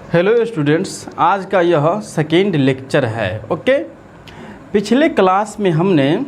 Hello students, आज का यह सेकेंड लेक्चर है। ओके, पिछले क्लास में हमने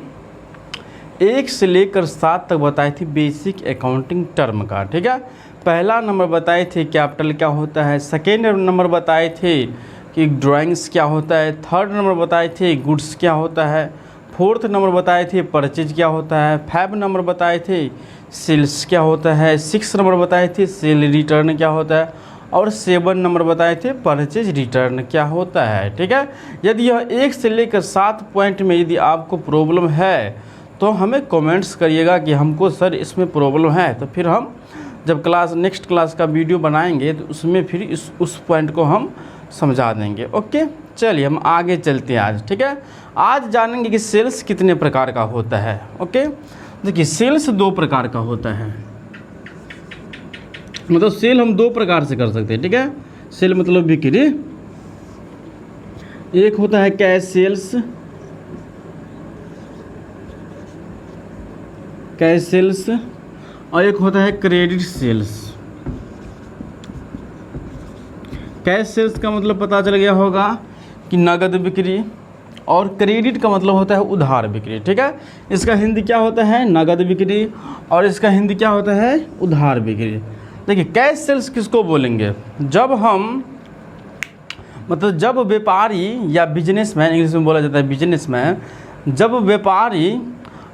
1 से लेकर 7 तक बताई थी बेसिक अकाउंटिंग टर्म का। ठीक है, पहला नंबर बताए थे कैपिटल क्या होता है, सेकेंड नंबर बताए थे कि ड्राइंग्स क्या होता है, थर्ड नंबर बताए थे गुड्स क्या होता है, फोर्थ नंबर बताए थे परचेज क्या होता है, 5 नंबर बताए थे सेल्स क्या होता है, 6 नंबर बताए थे सेल रिटर्न क्या होता है और 7 नंबर बताए थे परचेज रिटर्न क्या होता है। ठीक है, यदि यह 1 से लेकर 7 पॉइंट में यदि आपको प्रॉब्लम है तो हमें कमेंट्स करिएगा कि हमको सर इसमें प्रॉब्लम है, तो फिर हम जब नेक्स्ट क्लास का वीडियो बनाएंगे तो उसमें फिर उस पॉइंट को हम समझा देंगे। ओके, चलिए हम आगे चलते हैं आज। ठीक है, आज जानेंगे कि सेल्स कितने प्रकार का होता है। ओके, देखिए सेल्स 2 प्रकार का होता है, मतलब सेल हम 2 प्रकार से कर सकते हैं। ठीक है, सेल मतलब बिक्री, एक होता है कैश सेल्स, और एक होता है क्रेडिट सेल्स। कैश सेल्स का मतलब पता चल गया होगा कि नगद बिक्री, और क्रेडिट का मतलब होता है उधार बिक्री। ठीक है, इसका हिंदी क्या होता है, नगद बिक्री, और इसका हिंदी क्या होता है, उधार बिक्री। देखिए कैश सेल्स किसको बोलेंगे, जब हम मतलब जब व्यापारी या बिजनेसमैन, इंग्लिश में बोला जाता है बिजनेसमैन, जब व्यापारी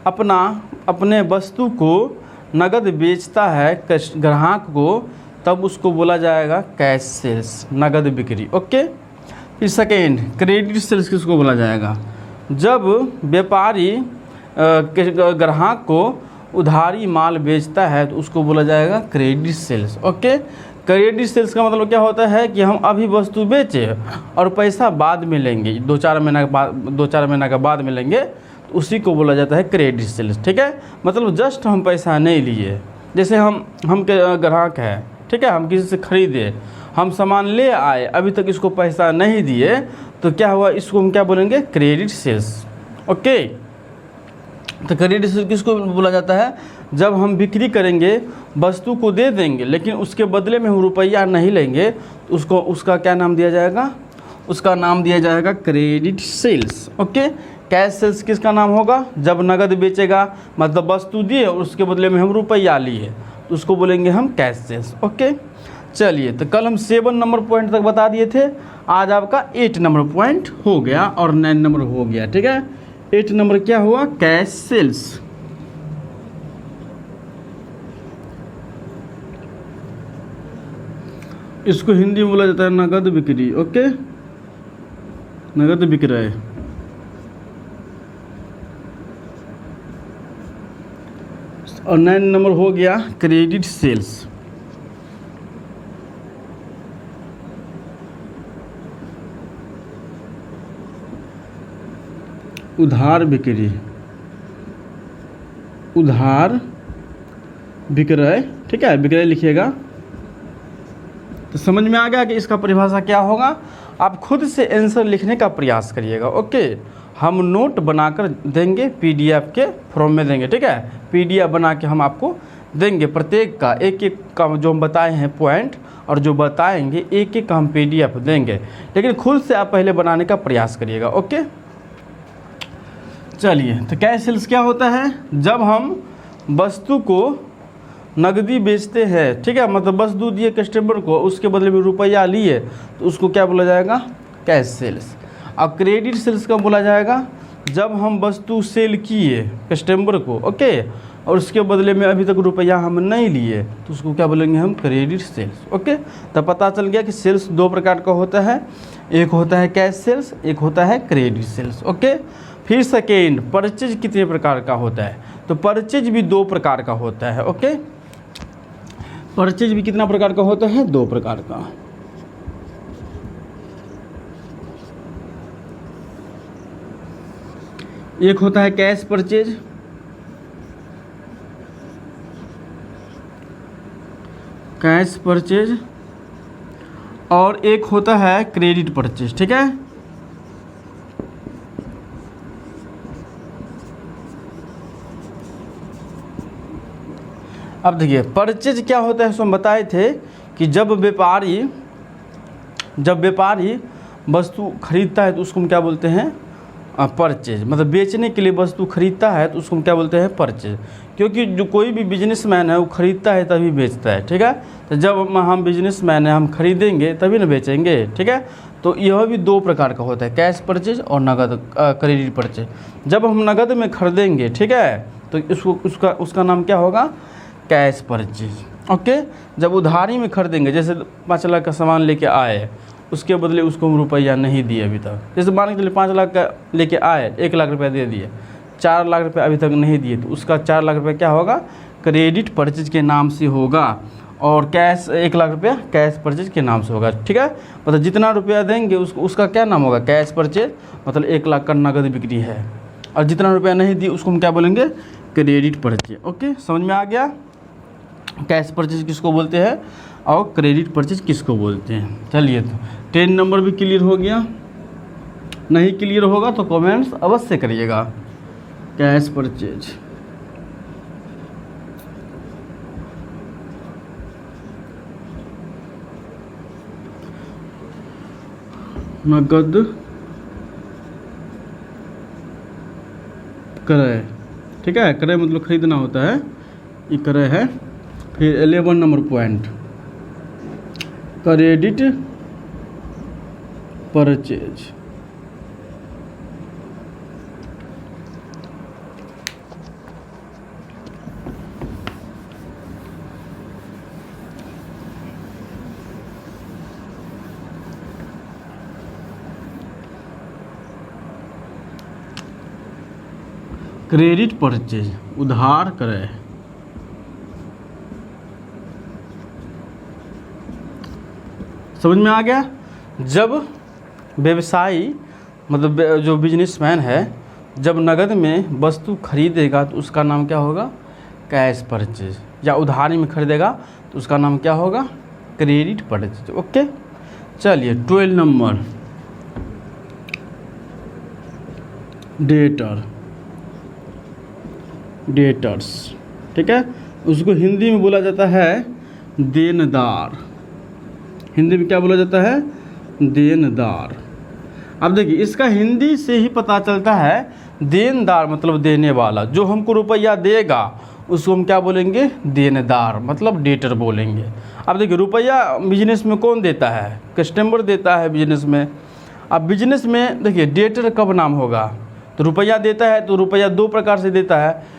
अपने वस्तु को नगद बेचता है ग्राहक को, तब उसको बोला जाएगा कैश सेल्स, नगद बिक्री। ओके, फिर सेकेंड क्रेडिट सेल्स किसको बोला जाएगा, जब व्यापारी ग्राहक को उधारी माल बेचता है तो उसको बोला जाएगा credit sales. Okay, credit sales का मतलब क्या होता है कि हम अभी वस्तु बेचे और पैसा बाद में लेंगे, 2-4 महीना के बाद में लेंगे, तो उसी को बोला जाता है क्रेडिट सेल्स। ठीक है, मतलब जस्ट हम पैसा नहीं लिए, जैसे हम ग्राहक हैं, ठीक है, हम किसी से खरीदे, हम सामान ले आए, अभी तक इसको पैसा नहीं दिए, तो क्या हुआ, इसको हम क्या बोलेंगे, क्रेडिट सेल्स। ओके, तो क्रेडिट सेल्स किसको बोला जाता है, जब हम बिक्री करेंगे, वस्तु को दे देंगे, लेकिन उसके बदले में हम रुपया नहीं लेंगे, तो उसका क्या नाम दिया जाएगा, उसका नाम दिया जाएगा credit sales. Okay, cash sales किसका नाम होगा, जब नगद बेचेगा, मतलब वस्तु दिए और उसके बदले में हम रुपया लिए, तो उसको बोलेंगे हम कैश सेल्स। ओके, चलिए, तो कल हम 7 नंबर पॉइंट तक बता दिए थे, आज आपका 8 नंबर पॉइंट हो गया और 9 नंबर हो गया। ठीक है, 8 नंबर क्या हुआ, कैश सेल्स। इसको हिंदी में बोला जाता है नगद बिक्री। ओके, नगद विक्रय। और 9 नंबर हो गया क्रेडिट सेल्स। उधार बिक्री, उधार विक्रय। ठीक है, विक्रय लिखिएगा। तो समझ में आ गया कि इसका परिभाषा क्या होगा, आप खुद से आंसर लिखने का प्रयास करिएगा। ओके, हम नोट बनाकर देंगे, पीडीएफ के फॉर्म में देंगे। ठीक है, पीडीएफ बना के हम आपको देंगे, प्रत्येक का एक का जो हम बताए हैं पॉइंट और जो बताएंगे एक का हम पीडीएफ देंगे, लेकिन खुद से आप पहले बनाने का प्रयास करिएगा। ओके, चलिए, तो कैश सेल्स क्या होता है, जब हम वस्तु को नगदी बेचते हैं, ठीक है, मतलब वस्तु दिए कस्टमर को, उसके बदले में रुपया लिए, तो उसको क्या बोला जाएगा, कैश सेल्स। अब क्रेडिट सेल्स का बोला जाएगा, जब हम वस्तु सेल किए कस्टमर को, ओके, और उसके बदले में अभी तक रुपया हम नहीं लिए, तो उसको क्या बोलेंगे हम, क्रेडिट सेल्स। ओके, तो पता चल गया कि सेल्स 2 प्रकार का होता है, एक होता है कैश सेल्स, एक होता है क्रेडिट सेल्स। ओके, फिर सेकेंड परचेज कितने प्रकार का होता है, तो परचेज भी 2 प्रकार का होता है। ओके, परचेज भी कितना प्रकार का होता है, 2 प्रकार का। एक होता है कैश परचेज, और एक होता है क्रेडिट परचेज। ठीक है, अब देखिए परचेज क्या होता है, सो हम बताए थे कि जब व्यापारी जब व्यापारी वस्तु खरीदता है तो उसको हम क्या बोलते हैं, परचेज। मतलब बेचने के लिए वस्तु खरीदता है तो उसको हम क्या बोलते हैं, परचेज। क्योंकि जो कोई भी बिजनेसमैन है वो खरीदता है तभी बेचता है, ठीक है। तो जब हम बिजनेसमैन हैं, हम खरीदेंगे तभी ना बेचेंगे, ठीक है। तो यह भी दो प्रकार का होता है, कैश परचेज और नगद क्रेडिट परचेज। जब हम नगद में खरीदेंगे, ठीक है, तो उसका नाम क्या होगा, कैश परचेज। ओके। जब उधारी में खरीदेंगे, जैसे 5 लाख का सामान लेके आए, उसके बदले उसको हम रुपया नहीं दिए अभी तक। जैसे मान के चलिए 5 लाख का लेके आए, 1 लाख रुपया दे दिए, 4 लाख रुपया अभी तक नहीं दिए, तो उसका 4 लाख रुपया क्या होगा, क्रेडिट परचेज के नाम से होगा। और कैश 1 लाख रुपया कैश परचेज के नाम से होगा, ठीक है। मतलब जितना रुपया देंगे उसका क्या नाम होगा, कैश परचेज। मतलब 1 लाख का नगद बिक्री है, और जितना रुपया नहीं दिए उसको हम क्या बोलेंगे, क्रेडिट परचेज। ओके, समझ में आ गया, कैश परचेज किसको बोलते हैं और क्रेडिट परचेज किसको बोलते हैं। चलिए, तो 10 नंबर भी क्लियर हो गया। नहीं क्लियर होगा तो कमेंट्स अवश्य करिएगा। कैश परचेज, नगद क्रय, ठीक है। क्रय मतलब खरीदना होता है, ये क्रय है। फिर 11 number point, credit purchase. Credit purchase, उधार क्रय। समझ में आ गया। जब व्यवसायी मतलब जो बिजनेसमैन है, जब नगद में वस्तु खरीदेगा तो उसका नाम क्या होगा, कैश परचेज। या उधारी में खरीदेगा तो उसका नाम क्या होगा, क्रेडिट परचेज। ओके। चलिए 12 नंबर, डेटर, डेटर्स, ठीक है। उसको हिंदी में बोला जाता है देनदार। हिंदी में क्या बोला जाता है, देनदार। अब देखिए, इसका हिंदी से ही पता चलता है, देनदार मतलब देने वाला। जो हमको रुपया देगा उसको हम क्या बोलेंगे, देनदार, मतलब डेटर बोलेंगे। अब देखिए, रुपया बिजनेस में कौन देता है, कस्टमर देता है बिजनेस में। अब बिजनेस में देखिए, डेटर कब नाम होगा, तो रुपया देता है तो रुपया 2 प्रकार से देता है।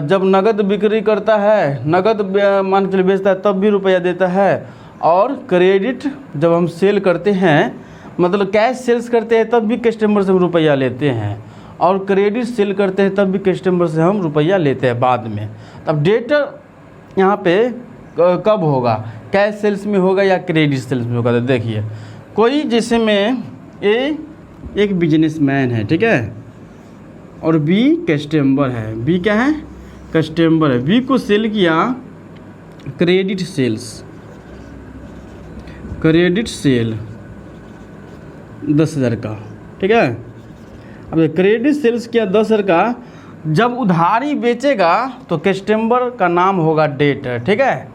जब नगद बिक्री करता है, नगद मान के चलिए बेचता है, तब भी रुपया देता है। और क्रेडिट जब हम सेल करते हैं, मतलब कैश सेल्स करते हैं, तब भी कस्टमर से हम रुपया लेते हैं। और क्रेडिट सेल करते हैं तब भी कस्टमर से हम रुपया लेते हैं बाद में। तब डेटर यहाँ पे कब होगा, कैश सेल्स में होगा या क्रेडिट सेल्स में होगा। तो देखिए, कोई जैसे में एक बिजनेसमैन है, ठीक है, और बी कस्टमर है। बी क्या है, कस्टमर है। बी को सेल किया, क्रेडिट सेल्स, क्रेडिट सेल 10,000 का, ठीक है। अब क्रेडिट सेल्स किया 10,000 का। जब उधारी बेचेगा तो कस्टमर का नाम होगा डेटर, ठीक है।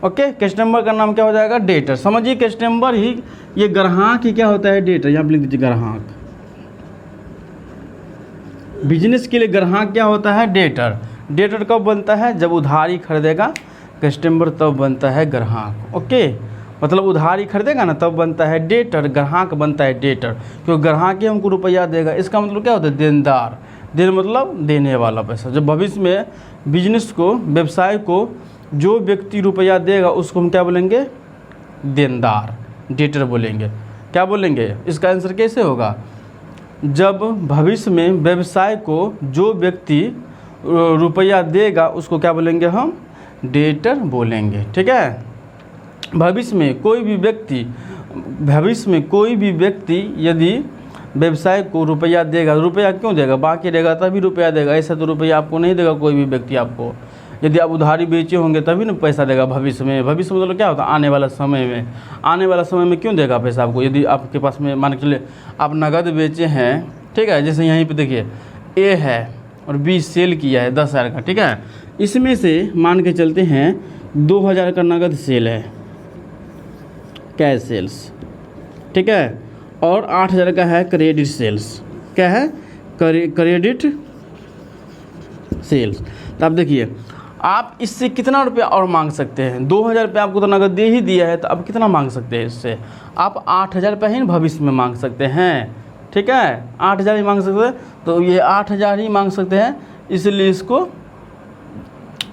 ओके, कस्टमर का नाम क्या हो जाएगा, डेटर। समझिए, कस्टमर ही, ये ग्राहक ही क्या होता है, डेटर। यहाँ पर लिख दीजिए ग्राहक। बिजनेस के लिए ग्राहक क्या होता है, डेटर। डेटर कब बनता है, जब उधारी खरीदेगा कस्टमर, तब बनता है ग्राहक। ओके, मतलब उधारी खरीदेगा ना तब बनता है डेटर, ग्राहक बनता है डेटर, क्योंकि ग्राहक ही हमको रुपया देगा। इसका मतलब क्या होता है, देनदार। देन मतलब देने वाला पैसा। जब भविष्य में बिजनेस को, व्यवसाय को जो व्यक्ति रुपया देगा उसको हम क्या बोलेंगे, देनदार, डेटर बोलेंगे। क्या बोलेंगे, इसका आंसर कैसे होगा, जब भविष्य में व्यवसाय को जो व्यक्ति रुपया देगा उसको क्या बोलेंगे, हम डेटर बोलेंगे, ठीक है। भविष्य में कोई भी व्यक्ति यदि व्यवसाय को रुपया देगा, रुपया क्यों देगा, बाकी देगा तभी रुपया देगा। ऐसा तो रुपया आपको नहीं देगा कोई भी व्यक्ति आपको। यदि आप उधारी बेचे होंगे तभी ना पैसा देगा भविष्य में। भविष्य मतलब क्या होता है, आने वाला समय में। आने वाला समय में क्यों देगा पैसा आपको, यदि आपके पास में मान के चलिए आप नगद बेचे हैं, ठीक है। जैसे यहीं पे देखिए, ए है और बी सेल किया है 10,000 का, ठीक है। इसमें से मान के चलते हैं 2,000 का नगद सेल है, कैश सेल्स, ठीक है, और 8,000 का है क्रेडिट सेल्स। क्या है? Credit sales. तो आप देखिए, आप इससे कितना रुपया और मांग सकते हैं? 2,000 रुपये आपको तो नगद दे ही दिया है, तो अब कितना मांग सकते हैं इससे? आप 8,000 रुपये ही भविष्य में मांग सकते हैं। ठीक है, 8,000 ही मांग सकते हैं, तो ये 8,000 ही मांग सकते हैं। इसलिए इसको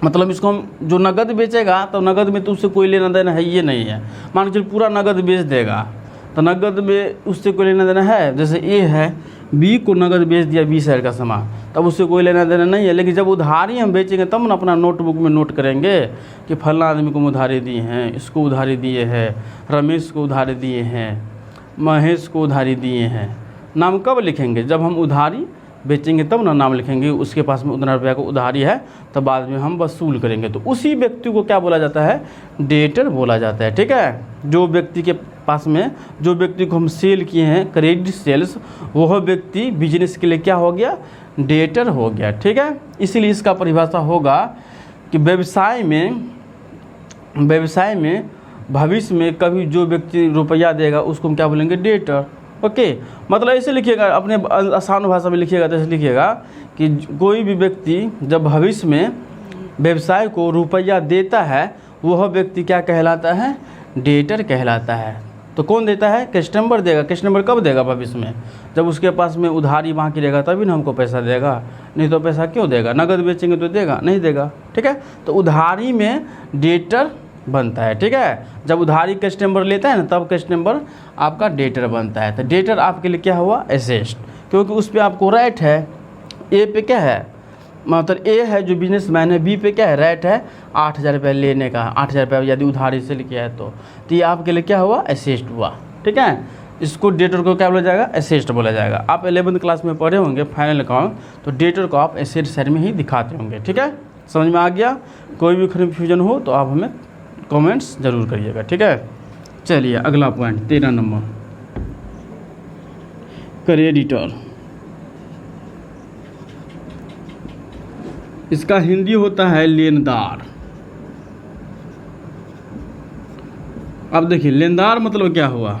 मतलब इसको हम जो नगद बेचेगा, तो नगद में तो उससे कोई लेना देना है ये नहीं है। मान लीजिए पूरा नगद बेच देगा, तो नगद में उससे कोई लेना देना है। जैसे ए है, बी को नगद बेच दिया 20,000 का सामान, तब उससे कोई लेना देना नहीं है। लेकिन जब उधारी हम बेचेंगे तब ना अपना नोटबुक में नोट करेंगे कि फलाना आदमी को उधारी दिए हैं, इसको उधारी दिए हैं, रमेश को उधारी दिए हैं, महेश को उधारी दिए हैं। नाम कब लिखेंगे? जब हम उधारी बेचेंगे तब ना नाम लिखेंगे, उसके पास में उतना रुपया को उधारी है, तब बाद में हम वसूल करेंगे। तो उसी व्यक्ति को क्या बोला जाता है? डेटर बोला जाता है। ठीक है, जो व्यक्ति के पास में, जो व्यक्ति को हम सेल किए हैं क्रेडिट सेल्स, वह व्यक्ति बिजनेस के लिए क्या हो गया? डेटर हो गया। ठीक है, इसीलिए इसका परिभाषा होगा कि व्यवसाय में भविष्य में कभी जो व्यक्ति रुपया देगा उसको हम क्या बोलेंगे? डेटर। ओके, मतलब ऐसे लिखिएगा, अपने आसान भाषा में लिखिएगा तो ऐसे लिखिएगा कि कोई भी व्यक्ति जब भविष्य में व्यवसाय को रुपया देता है, वह व्यक्ति क्या कहलाता है? डेटर कहलाता है। तो कौन देता है? कस्टमर देगा। कस्टमर कब देगा? भविष्य में, जब उसके पास में उधारी बाकी रहेगा तभी ना हमको पैसा देगा, नहीं तो पैसा क्यों देगा? नगद बेचेंगे तो देगा? नहीं देगा। ठीक है, तो उधारी में डेटर बनता है। ठीक है, जब उधारी कस्टमर लेता है ना, तब कस्टमर आपका डेटर बनता है। तो डेटर आपके लिए क्या हुआ? एसेट, क्योंकि उस पर आपको राइट है। ए पे क्या है? मतलब ए है जो बिजनेसमैन है, बी पे क्या है? राइट है 8,000 रुपये लेने का। 8,000 रुपये यदि उधारी से लिया है तो ये आपके लिए क्या हुआ? एसेट हुआ। ठीक है, इसको डेटर को क्या बोला जाएगा? एसेट बोला जाएगा। आप 11th क्लास में पढ़े होंगे फाइनल अकाउंट, तो डेटर को आप एसेट साइड में ही दिखाते होंगे। ठीक है, समझ में आ गया? कोई भी कन्फ्यूजन हो तो आप हमें कमेंट्स ज़रूर करिएगा। ठीक है, चलिए अगला पॉइंट 13 नंबर, क्रेडिटर। इसका हिंदी होता है लेनदार। अब देखिए, लेनदार मतलब क्या हुआ?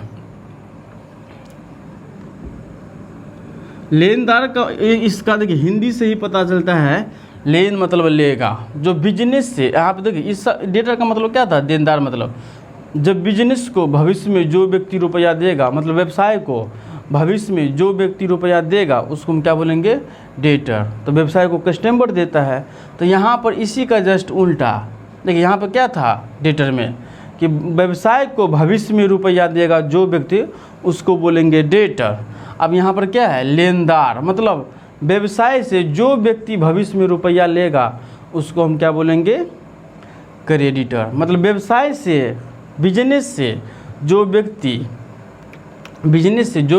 लेनदार का इसका देखिए हिंदी से ही पता चलता है। लेन मतलब लेगा, जो बिजनेस से, आप देखिए इस डेटर का मतलब क्या था? देनदार मतलब जब बिजनेस को भविष्य में जो व्यक्ति रुपया देगा, मतलब व्यवसाय को भविष्य में जो व्यक्ति रुपया देगा उसको हम क्या बोलेंगे? डेटर। तो व्यवसाय को कस्टमर देता है। तो यहाँ पर इसी का जस्ट उल्टा देखिए, यहाँ पर क्या था डेटर में कि व्यवसाय को भविष्य में रुपया देगा जो व्यक्ति, उसको बोलेंगे डेटर। अब यहाँ पर क्या है? लेनदार, मतलब व्यवसाय से जो व्यक्ति भविष्य में रुपया लेगा उसको हम क्या बोलेंगे? क्रेडिटर। मतलब व्यवसाय से, बिजनेस से जो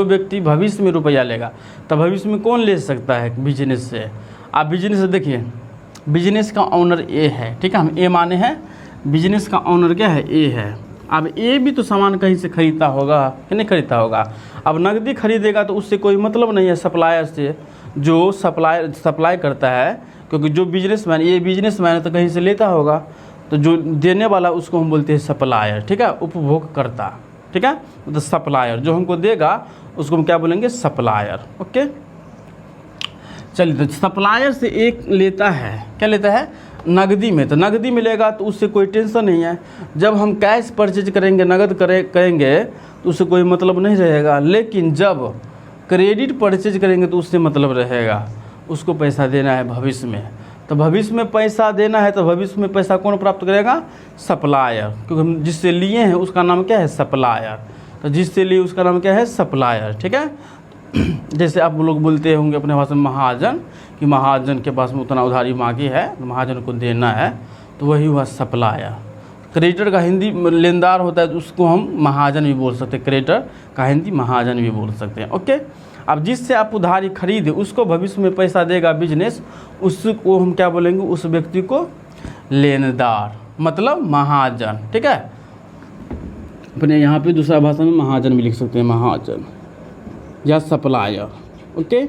व्यक्ति भविष्य में रुपया लेगा, तो भविष्य में कौन ले सकता है? बिजनेस से। आप बिजनेस से देखिए, बिजनेस का ऑनर ए है। ठीक है, हम ए माने हैं, बिजनेस का ऑनर क्या है? ए है। अब ए भी तो सामान कहीं से खरीदता होगा कि नहीं खरीदता होगा? अब नकदी खरीदेगा तो उससे कोई मतलब नहीं है सप्लायर से, जो सप्लाई करता है, क्योंकि जो बिजनेसमैन, ये बिजनेसमैन है तो कहीं से लेता होगा, तो जो देने वाला उसको हम बोलते हैं सप्लायर। ठीक है, उपभोगकर्ता। ठीक है, तो सप्लायर जो हमको देगा उसको हम क्या बोलेंगे? सप्लायर। ओके, चलिए, तो सप्लायर से एक लेता है, क्या लेता है? नगदी में। तो नगदी मिलेगा तो उससे कोई टेंशन नहीं है। जब हम कैश परचेज करेंगे, नगद करेंगे तो उससे कोई मतलब नहीं रहेगा। लेकिन जब क्रेडिट परचेज करेंगे तो उससे मतलब रहेगा, उसको पैसा देना है भविष्य में। तो भविष्य में पैसा देना है, तो भविष्य में पैसा कौन प्राप्त करेगा? सप्लायर, क्योंकि हम जिससे लिए हैं उसका नाम क्या है? सप्लायर। तो जिससे लिए उसका नाम क्या है? सप्लायर। ठीक है, जैसे आप लोग बोलते होंगे अपने भाषा में महाजन, कि महाजन के पास में उतना उधारी मांगी है तो महाजन को देना है, तो वही हुआ सप्लायर। क्रेडिटर का हिंदी लेनदार होता है, तो उसको हम महाजन भी बोल सकते हैं। क्रेडिटर का हिंदी महाजन भी बोल सकते हैं। ओके, अब जिससे आप उधारी खरीदे उसको भविष्य में पैसा देगा बिजनेस, उसको हम क्या बोलेंगे? उस व्यक्ति को लेनदार, मतलब महाजन। ठीक है, अपने यहाँ पे दूसरा भाषा में महाजन भी लिख सकते हैं, महाजन या सप्लायर। ओके,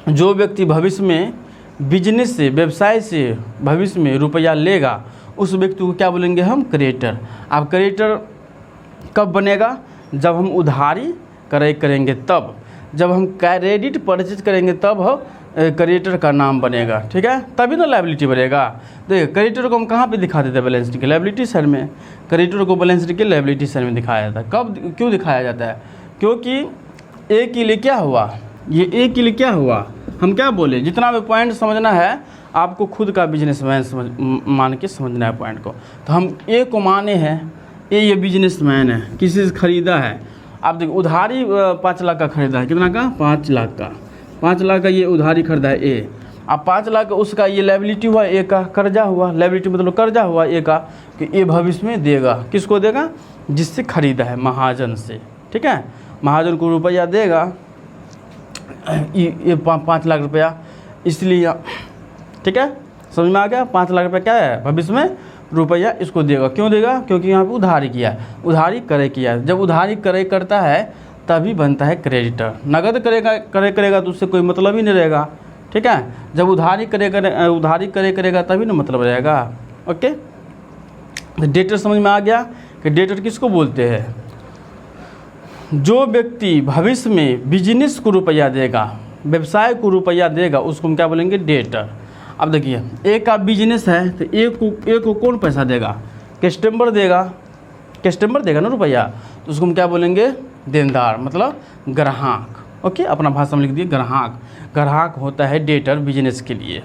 जो व्यक्ति भविष्य में बिजनेस से, व्यवसाय से भविष्य में रुपया लेगा, उस व्यक्ति को क्या बोलेंगे हम? क्रेडिटर। अब क्रेडिटर कब बनेगा? जब हम उधारी करेंगे तब, जब हम क्रेडिट परचेज करेंगे तब हम क्रेडिटर का नाम बनेगा, ठीक है, तभी ना लायबिलिटी बनेगा। देखिए क्रेडिटर को हम कहाँ पे दिखा देते हैं? बैलेंस शीट के लायबिलिटी साइड में। क्रेडिटर को बैलेंस शीट के लायबिलिटी साइड में दिखाया जाता है। कब, क्यों दिखाया जाता है? क्योंकि ए के लिए क्या हुआ, ये ए के लिए क्या हुआ, हम क्या बोले, जितना भी पॉइंट समझना है आपको खुद का बिजनेसमैन मान के समझना है पॉइंट को। तो हम ए को माने हैं, ए ये बिजनेसमैन है, किसी से ख़रीदा है। आप देखिए उधारी 5 लाख का ख़रीदा है, कितना का? 5 लाख का, 5 लाख का ये उधारी खरीदा है ए। अब 5 लाख उसका ये लायबिलिटी हुआ ए का, कर्जा हुआ, लायबिलिटी मतलब कर्जा हुआ ए का, कि ए भविष्य में देगा। किसको देगा? जिससे ख़रीदा है, महाजन से, ठीक है, महाजन को रुपया देगा ये 5 लाख रुपया, इसलिए, ठीक है, समझ में आ गया? 5 लाख रुपया क्या है? भविष्य में रुपया इसको देगा। क्यों देगा? क्योंकि यहाँ पे उधारी किया है, उधारी किया है। जब उधारी करता है तभी बनता है क्रेडिटर। नगद करेगा तो उससे कोई मतलब ही नहीं रहेगा, ठीक है। जब उधारी करेगा तभी ना मतलब रहेगा। ओके, तो डेटर समझ में आ गया कि डेटर किसको बोलते हैं? जो व्यक्ति भविष्य में बिजनेस को रुपया देगा, व्यवसाय को रुपया देगा, उसको हम क्या बोलेंगे? डेटर। अब देखिए ए का बिजनेस है तो ए को कौन पैसा देगा? कस्टमर देगा ना रुपया, तो उसको हम क्या बोलेंगे? देनदार, मतलब ग्राहक। ओके, अपना भाषा में लिख दिए ग्राहक होता है डेटर बिजनेस के लिए।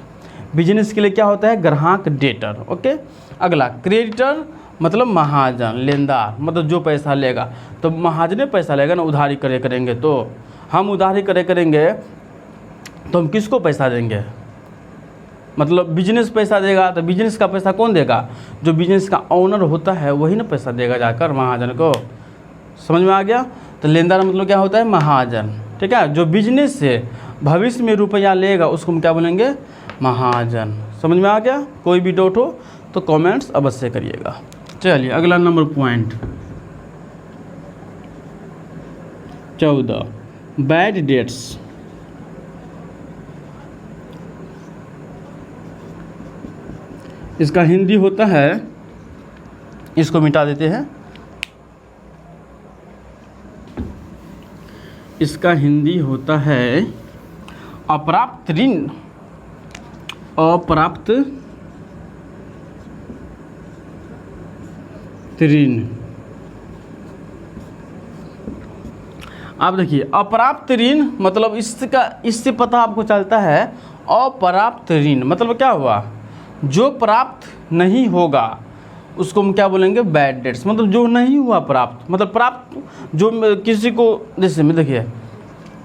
बिजनेस के लिए क्या होता है? ग्राहक, डेटर। ओके, अगला क्रेडिटर मतलब महाजन, लेनदार मतलब जो पैसा लेगा। तो महाजन पैसा लेगा ना, उधारी करेंगे तो हम उधारी करेंगे तो हम किसको पैसा देंगे? मतलब बिजनेस पैसा देगा, तो बिजनेस का पैसा कौन देगा? जो बिजनेस का ओनर होता है वही ना पैसा देगा जाकर महाजन को। समझ में आ गया? तो लेनदार मतलब क्या होता है? महाजन, ठीक है। जो बिजनेस से भविष्य में रुपया लेगा उसको हम क्या बोलेंगे? महाजन। समझ में आ गया? कोई भी डाउट हो तो कमेंट्स अवश्य करिएगा। चलिए अगला नंबर पॉइंट 14, बैड डेट्स। इसका हिंदी होता है, इसको मिटा देते हैं, इसका हिंदी होता है अप्राप्त ऋण। अप्राप्त ऋण। आप देखिए अप्राप्त ऋण मतलब इससे पता आपको चलता है अप्राप्त ऋण मतलब क्या हुआ? जो प्राप्त नहीं होगा उसको हम क्या बोलेंगे? Bad debts. मतलब जो नहीं हुआ प्राप्त, मतलब प्राप्त जो किसी को, जैसे में देखिए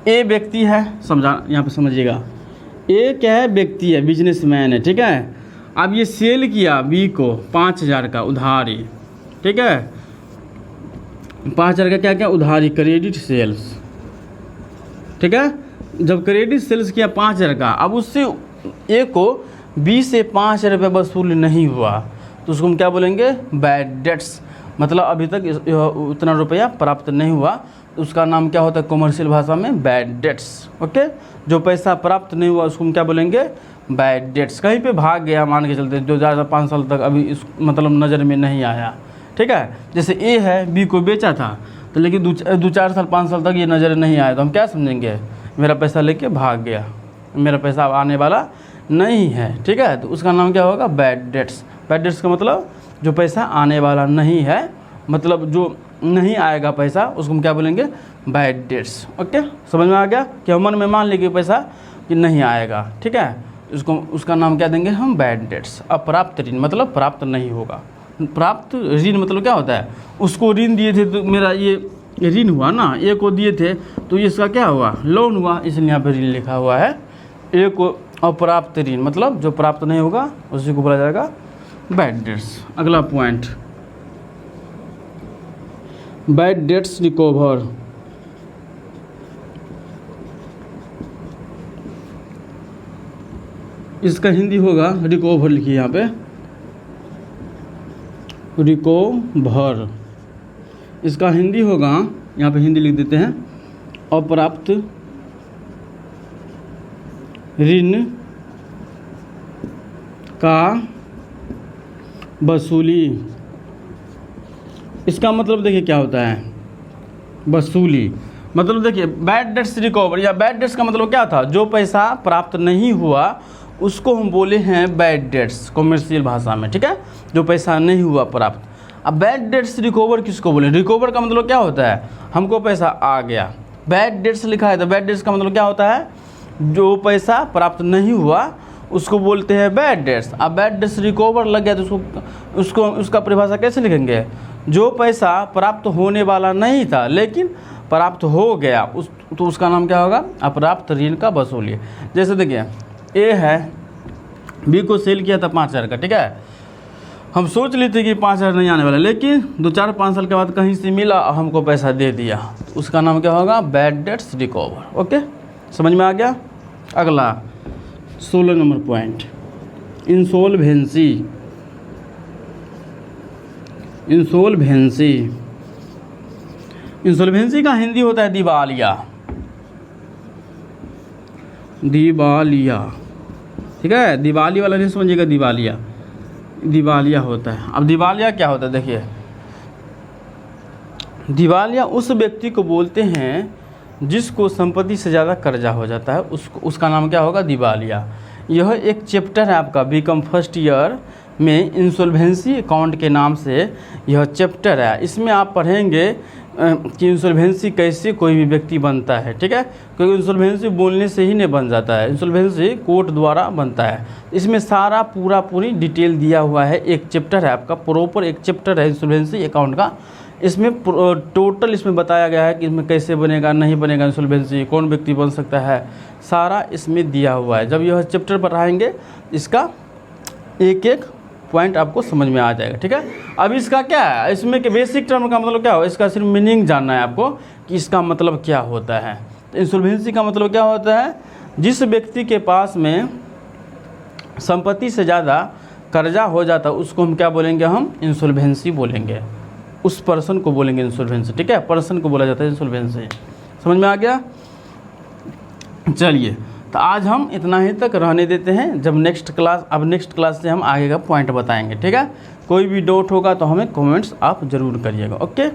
ए व्यक्ति है, समझा यहाँ पे समझिएगा, ए क्या है? व्यक्ति है, बिजनेसमैन है, ठीक है। अब ये सेल किया बी को 5,000 का उधारी, ठीक है, 5,000 का क्या क्या उधारी? क्रेडिट सेल्स, ठीक है। जब क्रेडिट सेल्स किया 5,000 का, अब उससे ए को बी से 5,000 रुपये वसूल नहीं हुआ तो उसको हम क्या बोलेंगे? Bad debts. मतलब अभी तक उतना रुपया प्राप्त नहीं हुआ, उसका नाम क्या होता है कॉमर्शियल भाषा में? Bad debts. ओके, जो पैसा प्राप्त नहीं हुआ उसको हम क्या बोलेंगे? Bad debts. कहीं पे भाग गया मान के चलते, जो 4-5 साल तक अभी इस मतलब नज़र में नहीं आया, ठीक है। जैसे ए है, बी को बेचा था तो लेकिन 2-4 साल 5 साल तक ये नज़र नहीं आया तो हम क्या समझेंगे? मेरा पैसा लेके भाग गया, मेरा पैसा आने वाला नहीं है, ठीक है। तो उसका नाम क्या होगा? Bad debts. बैड डेट्स का मतलब जो पैसा आने वाला नहीं है, मतलब जो नहीं आएगा पैसा, उसको हम क्या बोलेंगे? Bad debts. ओके, समझ में आ गया? कि मन में मान लीजिए पैसा कि नहीं आएगा, ठीक है, उसका नाम क्या देंगे हम? Bad debts. अप्राप्त ऋण मतलब प्राप्त नहीं होगा। प्राप्त ऋण मतलब क्या होता है? उसको ऋण दिए थे तो मेरा ये ऋण हुआ ना, ए को दिए थे तो इसका क्या हुआ? लोन हुआ, इसलिए यहाँ पे ऋण लिखा हुआ है। ए को अप्राप्त ऋण मतलब जो प्राप्त नहीं होगा उसी को बोला जाएगा बैड डेट्स। अगला पॉइंट बैड डेट्स रिकवर। इसका हिंदी होगा रिकवर, लिखिए यहाँ पे रिकवर। इसका हिंदी होगा, यहाँ पे हिंदी लिख देते हैं, अप्राप्त ऋण का वसूली। इसका मतलब देखिए क्या होता है, वसूली। मतलब देखिए बैड डेट्स रिकवर, या बैड डेट्स का मतलब क्या था, जो पैसा प्राप्त नहीं हुआ उसको हम बोले हैं बैड डेट्स कॉमर्शियल भाषा में, ठीक है, जो पैसा नहीं हुआ प्राप्त। अब बैड डेट्स रिकवर किसको बोले, रिकवर का मतलब क्या होता है, हमको पैसा आ गया, बैड डेट्स लिखा है तो बैड डेट्स का मतलब क्या होता है, जो पैसा प्राप्त नहीं हुआ उसको बोलते हैं बैड डेट्स। अब बैड डेट्स रिकवर लग गया तो उसको उसका परिभाषा कैसे लिखेंगे, जो पैसा प्राप्त होने वाला नहीं था लेकिन प्राप्त हो गया तो उसका नाम क्या होगा, अप्राप्त ऋण का वसूली। जैसे देखिए ए है, बी को सेल किया था 5,000 का, ठीक है, हम सोच लेते कि 5,000 नहीं आने वाला, लेकिन 2-4-5 साल के बाद कहीं से मिला और हमको पैसा दे दिया, तो उसका नाम क्या होगा, बैड डेट्स रिकवर। ओके, समझ में आ गया। अगला 16 number point, insolvency. Insolvency, insolvency का हिंदी होता है दिवालिया, दिवालिया, ठीक है, दिवाली वाला नहीं समझिएगा, दिवालिया, दिवालिया होता है। अब दिवालिया क्या होता है, देखिए दिवालिया उस व्यक्ति को बोलते हैं जिसको संपत्ति से ज़्यादा कर्जा हो जाता है, उसका नाम क्या होगा, दिवालिया। यह एक चैप्टर है आपका बीकॉम फर्स्ट ईयर में, इंसॉल्वेंसी अकाउंट के नाम से यह चैप्टर है। इसमें आप पढ़ेंगे कि इंसॉल्वेंसी कैसे कोई भी व्यक्ति बनता है, ठीक है, क्योंकि इंसॉल्वेंसी बोलने से ही नहीं बन जाता है, इंसॉल्वेंसी कोर्ट द्वारा बनता है। इसमें सारा पूरी डिटेल दिया हुआ है, एक चैप्टर है आपका, प्रॉपर एक चैप्टर है इंसॉल्वेंसी अकाउंट का। इसमें टोटल इसमें बताया गया है कि इसमें कैसे बनेगा, नहीं बनेगा इंसॉल्वेंसी, कौन व्यक्ति बन सकता है, सारा इसमें दिया हुआ है। जब यह चैप्टर पढ़ाएंगे इसका एक एक पॉइंट आपको समझ में आ जाएगा, ठीक है। अब इसका क्या है, इसमें के बेसिक टर्म का मतलब क्या हो, इसका सिर्फ मीनिंग जानना है आपको कि इसका मतलब क्या होता है। तो इंसॉल्वेंसी का मतलब क्या होता है, जिस व्यक्ति के पास में संपत्ति से ज़्यादा कर्जा हो जाता है उसको हम क्या बोलेंगे, हम इंसॉल्वेंसी बोलेंगे, उस पर्सन को बोलेंगे इंसॉल्वेंसी, ठीक है, पर्सन को बोला जाता है इंसॉल्वेंसी। समझ में आ गया। चलिए, तो आज हम इतना ही तक रहने देते हैं, जब नेक्स्ट क्लास से हम आगे का पॉइंट बताएंगे, ठीक है। कोई भी डाउट होगा तो हमें कमेंट्स आप ज़रूर करिएगा, ओके।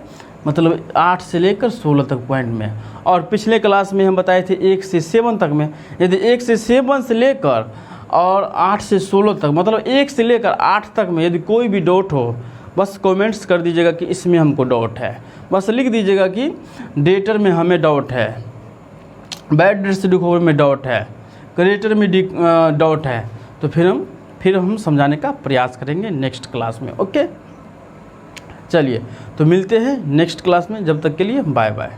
मतलब 8 से लेकर 16 तक पॉइंट में, और पिछले क्लास में हम बताए थे 1 से 7 तक में। यदि 1 से 7 से लेकर और 8 से 16 तक, मतलब 1 से लेकर 8 तक में यदि कोई भी डाउट हो, बस कमेंट्स कर दीजिएगा कि इसमें हमको डाउट है, बस लिख दीजिएगा कि डेटर में हमें डाउट है, बैड डेट्स रिकवर में डाउट है, क्रेडिटर में डाउट है, तो फिर हम समझाने का प्रयास करेंगे नेक्स्ट क्लास में, ओके। चलिए, तो मिलते हैं नेक्स्ट क्लास में, जब तक के लिए बाय बाय।